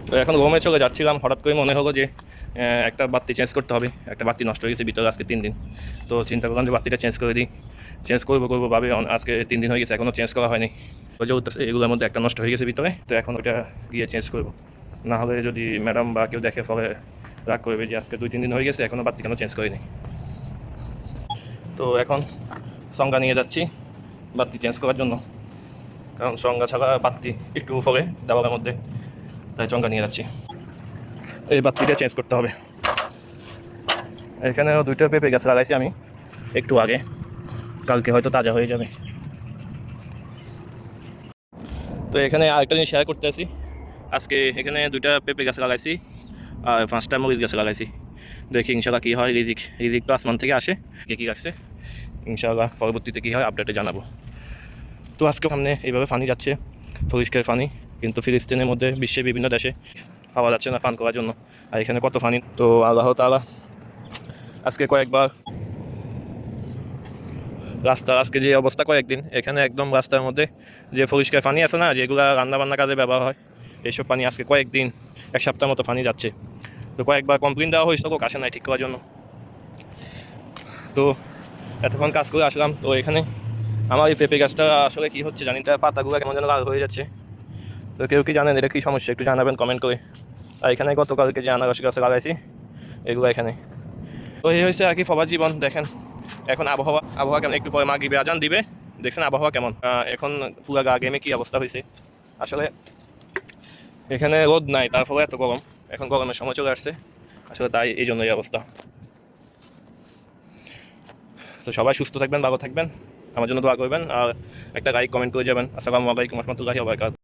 তো এখন রুমে চলে যাচ্ছিলাম, হঠাৎ করে মনে হলো যে একটা বাতি চেঞ্জ করতে হবে। একটা বাতি নষ্ট হয়ে গেছে ভিতরে আজকে 3 দিন। তো চিন্তা করলাম যে বাতিটা চেঞ্জ করে দিই। চেঞ্জ করবো ভাবে আজকে 3 দিন হয়ে গেছে, এখনও চেঞ্জ করা হয়নি। ওই যে উঠতেছে এগুলোর মধ্যে একটা নষ্ট হয়ে গেছে ভিতরে, তো এখন ওইটা গিয়ে চেঞ্জ করবো। না হলে যদি ম্যাডাম বা কেউ দেখে ফলে রাগ করবে যে আজকে 2-3 দিন হয়ে গেছে এখনও বাতি কেন চেঞ্জ করিনি। তো এখন সংজ্ঞা নিয়ে যাচ্ছি বাতি চেঞ্জ করার জন্য, কারণ সংজ্ঞা ছাড়া বাতি একটু ফলে দেওয়ালের মধ্যে, তাই সংজ্ঞা নিয়ে যাচ্ছি। এই বাতিটা চেঞ্জ করতে হবে। এখানেও 2টা পেঁপে গাছ লাগাইছি আমি একটু আগে, কালকে হয়তো তাজা হয়ে যাবে। তো এখানে আরেকটা জিনিস শেয়ার করতে আসি। আজকে এখানে 2টা পেঁপে গাছ লাগাইছি আর 5টা মরিচ গাছ লাগাইছি। দেখি ইনশাল্লাহ কী হয়। রিজিক তো আসমান থেকে আসে, কে কী রাখছে ইনশাল্লাহ পরবর্তীতে কী হয় আপডেটে জানাবো। তো আজকে সামনে এইভাবে পানি যাচ্ছে, পরিষ্কার পানি, কিন্তু ফিলিস্তিনের মধ্যে বিশ্বের বিভিন্ন দেশে পাওয়া যাচ্ছে না পান করার জন্য। আর এখানে কত পানি, তো আল্লাহ তাআলা আজকে কয়েকবার রাস্তার আজকে যে অবস্থা কয়েকদিন এখানে একদম রাস্তার মধ্যে যে পরিষ্কার পানি আছে না, যেগুলো রান্নাবান্না কাজে ব্যবহার হয়, এইসব পানি আজকে কয়েকদিন 1 সপ্তাহ মতো পানি যাচ্ছে। তো কয়েকবার কমপ্লেন দেওয়া হয়েছিল, লোক আসে নাই ঠিক করার জন্য। তো এতক্ষণ কাজ করে আসলাম। তো এখানে আমার এই পেঁপে গাছটা আসলে কী হচ্ছে জানি, তার পাতাগুলো কেমন যেন লাল হয়ে যাচ্ছে। তো কেউ কি জানেন এটা কী সমস্যা, একটু জানাবেন কমেন্ট করে। আর এখানে গতকালকে যে আনারস গাছ লাগাইছি এগুলো এখানে। তো এই হয়েছে আর কি সবার জীবন। দেখেন এখন আবহাওয়া কেমন, একটু পরে মাগরিবে আজান দিবে, দেখছেন আবহাওয়া কেমন। এখন পুরা গা গেমে কী অবস্থা হয়েছে। আসলে এখানে রোদ নাই, তারপরে এত গরম, এখন গরমের সময় চলে আসছে আসলে, তাই এই জন্য এই অবস্থা। তো সবাই সুস্থ থাকবেন, ভালো থাকবেন, আমার জন্য দোয়া করবেন, আর একটা লাইক কমেন্ট করে যাবেন। আসসালামু আলাইকুম ওয়া রাহমাতুল্লাহি ওয়া বারাকাতুহু।